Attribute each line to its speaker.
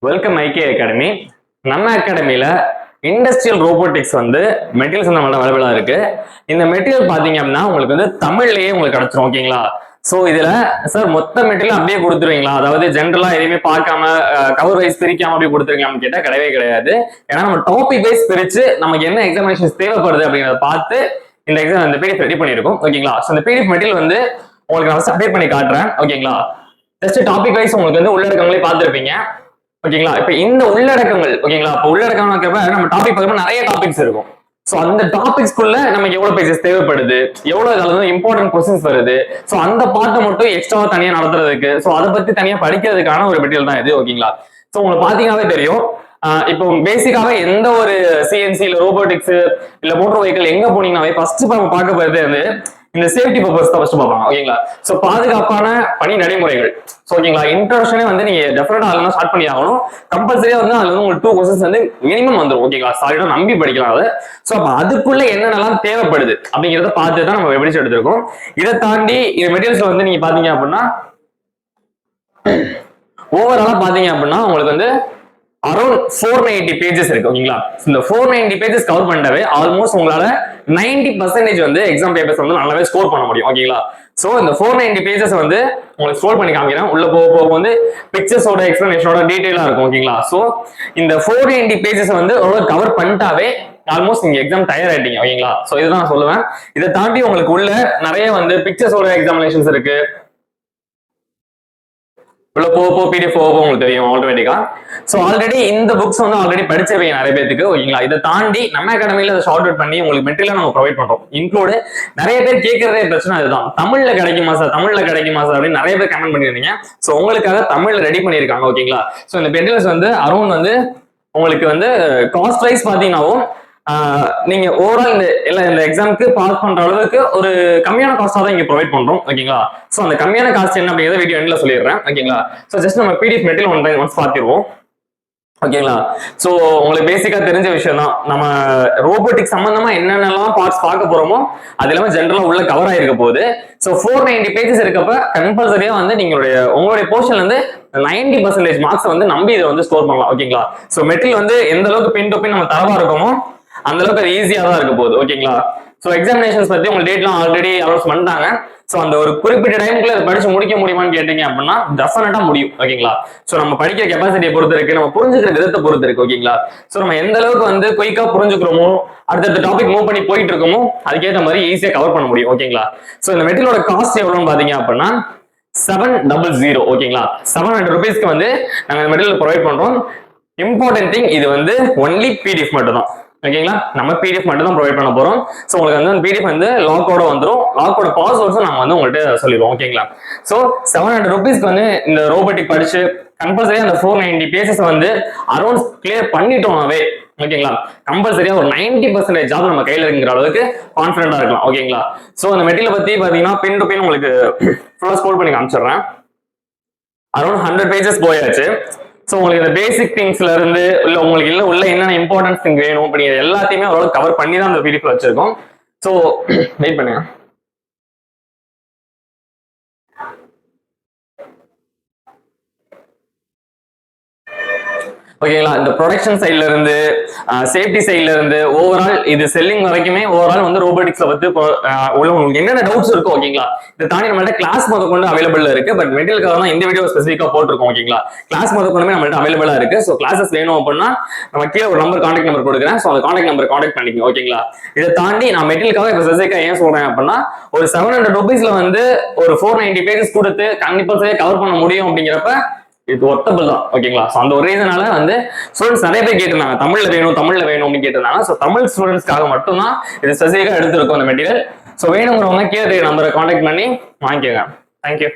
Speaker 1: Welcome IK academy. நம்ம அகாடமியில industrial robotics வந்து மெட்டீரியல்ஸ் நம்மளோட அவைலபிளா இருக்கு. இந்த மெட்டீரியல் பாத்தீங்க அப்படின்னா உங்களுக்கு வந்து தமிழ்லயே உங்களுக்கு கிடைச்சிரும். ஓகேங்களா? சோ இதுல சார் மொத்த மெட்டீரியல் அப்படியே கொடுத்துருவீங்களா, அதாவது ஜென்ரலா எதையுமே பார்க்காம கவர் வைஸ் பிரிக்காம அப்படியே கொடுத்துருவீங்களான்னு கேட்டா கிடையவே கிடையாது. ஏன்னா நம்ம டாபிக் வைஸ் பிரிச்சு நமக்கு என்ன எக்ஸாமினேஷன் தேவைப்படுது அப்படிங்கிறத பார்த்து இந்த எக்ஸாம் இந்த பிடிஎஃப் ரெடி பண்ணிருக்கோம். ஓகேங்களா? சோ இந்த பிடிஎஃப் மெட்டீரியல் வந்து உங்களுக்கு நான் அப்டேட் பண்ணி காட்டுறேன். ஓகேங்களா? ஜஸ்ட் டாபிக் வைஸ் உங்களுக்கு வந்து உள்ளடக்கங்களே பார்த்துருப்பீங்க. ஓகேங்களா? இப்ப இந்த உள்ளடக்கங்கள் ஓகேங்களா, இப்ப உள்ளடக்கம் நம்ம டாபிக் பார்த்தோம்னா நிறைய டாபிக்ஸ் இருக்கும். சோ அந்த டாபிக்ஸ்குள்ள நமக்கு எவ்வளவு பேஜஸ் தேவைப்படுது, எவ்வளவு அதுல இம்பார்ட்டன்ட் கொஸ்டின்ஸ் வருது, சோ அந்த பார்ட்டை மட்டும் எக்ஸ்ட்ராவா தனியா நடத்துறதுக்கு, சோ அதை பத்தி தனியா படிக்கிறதுக்கான ஒரு மெட்டீரியல் தான் இது. ஓகேங்களா? சோ உங்களுக்கு பாத்தீங்கன்னாவே தெரியும், இப்போ பேசிக்காவே எந்த ஒரு சிஎன்சி இல்ல ரோபோட்டிக்ஸ் இல்ல மோட்டார் வெஹிக்கிள் எங்க போனீங்கன்னாவே ஃபர்ஸ்ட் நம்ம பார்க்க போறது வந்து இந்த சேஃப்டி பர்பஸ் தான் ஃபர்ஸ்ட் பார்ப்பாங்க. ஓகேங்களா? சோ பாதுகாப்பான பணி நடைமுறைகள். சோ ஓகேங்களா, இன்ட்ரோடக்ஷனே வந்து நீங்க டெஃபினட்டா அதுல ஸ்டார்ட் பண்ணி ஆகணும். கம்பல்சரியா வந்து அதுல வந்து உங்களுக்கு 2 கொஸ்டின்ஸ் வந்து மினிமம் வந்துடும். ஓகேங்களா? சாலிடா நம்பி படிக்கலாம் அதை. சோ அப்ப அதுக்குள்ள என்னென்னலாம் தேவைப்படுது அப்படிங்கிறத பார்த்து தான் நம்ம வெபிடிச்சு எடுத்திருக்கோம். இதை தாண்டி இந்த மெட்டீரியல்ஸ் வந்து நீங்க பாத்தீங்க அப்படின்னா ஓவராலா பாத்தீங்க அப்படின்னா உங்களுக்கு வந்து அரௌண்ட் 490 பேஜஸ் இருக்கு. ஓகேங்களா? இந்த 490 பேஜஸ் கவர் பண்ணவே ஆல்மோஸ்ட் உங்களால 90% வந்து எக்ஸாம் பேப்பர்ஸ் வந்து நல்லாவே ஸ்கோர் பண்ண முடியும். ஓகேங்களா? சோ இந்த 490 பேஜஸ் வந்து உங்களுக்கு ஸ்கோர் பண்ணி காமிக்கிறேன். உள்ள போக வந்து பிக்சர்ஸோட எக்ஸ்பிளனேஷனோட டீடைலா இருக்கும். ஓகேங்களா? சோ இந்த 490 பேஜஸ் வந்து கவர் பண்ணிட்டாவே ஆல்மோஸ்ட் நீங்க எக்ஸாம் தயாராயிட்டீங்க. ஓகேங்களா? சோ இதுதான் நான் சொல்லுவேன். இதை தாண்டி உங்களுக்கு உள்ள நிறைய வந்து பிக்சர்ஸோட எக்ஸாமினேஷன்ஸ் இருக்கு. உள்ள போக பிடிஎஃப் உங்களுக்கு தெரியும் ஆட்டோமேட்டிக்கா. சோ ஆல்ரெடி இந்த புக்ஸ் வந்து ஆல்ரெடி படிச்சிருவீங்க நிறைய பேருக்கு. ஓகேங்களா? இதை தாண்டி நம்ம அகாடமியில அதை ஷார்ட் அவுட் பண்ணி உங்களுக்கு மெட்டீரியல் நம்ம ப்ரொவைட் பண்றோம். இன்க்ளூடு நிறைய பேர் கேட்கறதே பிரச்சனை அதுதான், தமிழ்ல கிடைக்குமா சார், தமிழ்ல கிடைக்குமா சார் அப்படின்னு நிறைய பேர் கமெண்ட் பண்ணிருந்தீங்க. சோ உங்களுக்காக தமிழ்ல ரெடி பண்ணிருக்காங்க. ஓகேங்களா? சோ இந்த மெட்டீரியல்ஸ் வந்து அரௌண்ட் வந்து உங்களுக்கு வந்து காஸ்ட் வைஸ் பாத்தீங்கன்னாவும் நீங்க ஓவரால் இந்த எக்ஸாமுக்கு பாஸ் பண்ற அளவுக்கு ஒரு கம்மியான காஸ்டா தான் இங்க ப்ரொவைட் பண்றோம். ஓகேங்களா? சோ அந்த கம்மியான காஸ்ட் என்ன அப்படிங்கிறத வீடியோ எண்ட்ல சொல்லிடுறேன். ஓகேங்களா? சோ ஜஸ்ட் நம்ம பிடிஎஃப் மெட்டீரியல் ஒன்ஸ் பார்த்திருவோம். ஓகேங்களா? சோ உங்களுக்கு பேசிக்கா தெரிஞ்ச விஷயம் தான், நம்ம ரோபோட்டிக் சம்பந்தமா என்னென்னலாம் பார்ட்ஸ் பார்க்க போறோமோ அது எல்லாமே ஜென்ரலா உள்ள கவர் ஆயிருக்க போகுது. சோ 490 பேஜஸ் இருக்கப்ப கம்பல்சரியா வந்து உங்களுடைய போர்ஷன்ல இருந்து 90% மார்க்ஸ் வந்து நம்பி இதை வந்து ஸ்கோர் பண்ணலாம். ஓகேங்களா? சோ மெட்டீரியல் வந்து எந்த அளவுக்கு பின் டு பின் நம்ம தரவா இருக்கோமோ அந்த அளவுக்கு அது ஈஸியா தான் இருக்க போகுது. ஓகேங்களா? சோ எக்ஸாமினேஷன்ஸ் பத்தி உங்க டேட்லாம் ஆல்ரெடி அனௌன்ஸ் பண்ணிட்டாங்க. சோ அந்த ஒரு குறிப்பிட்ட டைமுக்குள்ள அதை படிச்சு முடிக்க முடியுமான்னு கேட்டீங்க அப்படின்னா டெஃபினட்டா முடியும். ஓகேங்களா? சோ நம்ம படிக்கிற கெப்பாசிட்டியை பொறுத்து இருக்கு, நம்ம புரிஞ்சுக்கிற விதத்தை பொறுத்து இருக்கு. ஓகேங்களா? சோ நம்ம எந்த அளவுக்கு வந்து குயிக்கா புரிஞ்சுக்கிறோமோ, அடுத்த டாபிக் மூவ் பண்ணி போயிட்டு இருக்கோமோ அதுக்கேற்ற மாதிரி ஈஸியா கவர் பண்ண முடியும். ஓகேங்களா? சோ இந்த மெட்டீரியலோட காஸ்ட் எவ்வளவுன்னு பாத்தீங்க அப்படின்னா 700. ஓகேங்களா? 700 rupeesக்கு வந்து நாங்க இந்த மெட்டீரியல் ப்ரொவைட் பண்றோம். இம்பார்ட்டன்ட் திங், இது வந்து ஒன்லி பிடிஎஃப் மட்டும் தான். ஓகேங்களா? நம்ம பிடிஎஃப் மட்டும் தான் ப்ரொவைட் பண்ண போறோம். சோ உங்களுக்கு வந்து பிடிஎஃப் வந்து லாக்கோட வந்துடும். லாக்கோட பாஸ்வேர்ட்ஸும் நாங்க வந்து உங்கள்கிட்ட சொல்லிடுவோம். ஓகேங்களா? சோ 700 rupeesக்கு வந்து இந்த ரோபோட்டிக் படிச்சு கம்பல்சரியா அந்த 490 பேஜஸ் வந்து அரௌண்ட் கிளியர் பண்ணிட்டோம்னாவே ஓகேங்களா கம்பல்சரியா ஒரு 90% ஜாப் நம்ம கையில இருக்கிற அளவுக்கு கான்ஃபிடண்டா இருக்கலாம். ஓகேங்களா? சோ அந்த மெட்டீரியல் பத்தி பாத்தீங்கன்னா பின் டு பின் உங்களுக்கு ஃபுல்லா ஸ்க்ரோல் பண்ணி காமிச்சிடுறேன். அரௌண்ட் 100 பேஜஸ் போயாச்சு. சோ உங்களுக்கு இந்த பேசிக் திங்ஸ்ல இருந்து இல்ல உங்களுக்கு உள்ள என்னென்ன இம்பார்ட்டன்ஸ் திங் வேணும் அப்படிங்கிற எல்லாத்தையுமே ஓரளவு கவர் பண்ணி தான் அந்த பிடிஎஃப் வச்சிருக்கோம். சோ வெயிட் பண்ணுங்க. ஓகேங்களா? இந்த ப்ரொடக்ஷன் சைட்ல இருந்து சேஃப்டி சைட்ல இருந்து ஓவரால் இது செல்லிங் வரைக்குமே ஓவரால் வந்து ரோபோட்டிக்ஸ்ல பத்தி உங்களுக்கு என்னென்ன டவுட்ஸ் இருக்கும். ஓகேங்களா? இதை தாண்டி நம்மள்ட்ட கிளாஸ் முதற்கொண்டு அவைலபிள் இருக்கு. பட் மெட்டீரியலுக்காக தான் இந்த வீடியோ ஸ்பெசிஃபிக்கா போட்டிருக்கோம். ஓகேங்களா? கிளாஸ் முதற்கொண்டுமே நம்மள்ட்ட அவைலபிளா இருக்கு. ஸோ கிளாஸஸ் வேணும் அப்படின்னா நம்ம கீழே ஒரு கான்டாக்ட் நம்பர் கொடுக்குறேன். ஸோ அந்த கான்டாக்ட் நம்பர் கான்டாக்ட் பண்ணிக்கோங்க. ஓகேங்களா? இதை தாண்டி நான் மெட்டீரியலுக்காக இப்போ ஸ்பெசிஃபிக்கா ஏன் சொல்றேன் அப்படின்னா ஒரு 700 rupeesல வந்து ஒரு 490 பேஜஸ் கொடுத்து கண்டிப்பா கவர் பண்ண முடியும் அப்படிங்கிறப்ப இது ஒர்த்தபிள் தான். ஓகேங்களா? சோ அந்த ஒரு ரீசனால வந்து ஸ்டூடெண்ட்ஸ் நிறைய பேர் கேட்டிருந்தாங்க தமிழ்ல வேணும் அப்படின்னு கேட்டிருந்தாங்க. சோ தமிழ் ஸ்டூடெண்ட்ஸ்க்காக மட்டும் தான் இது ஸ்பெசிஃபிக்கா எடுத்திருக்கோம் அந்த மெட்டீரியல். சோ வேணுங்கிறவங்க கீழே நம்பரை கான்டாக்ட் பண்ணி வாங்கிக்கோங்க. தேங்க்யூ.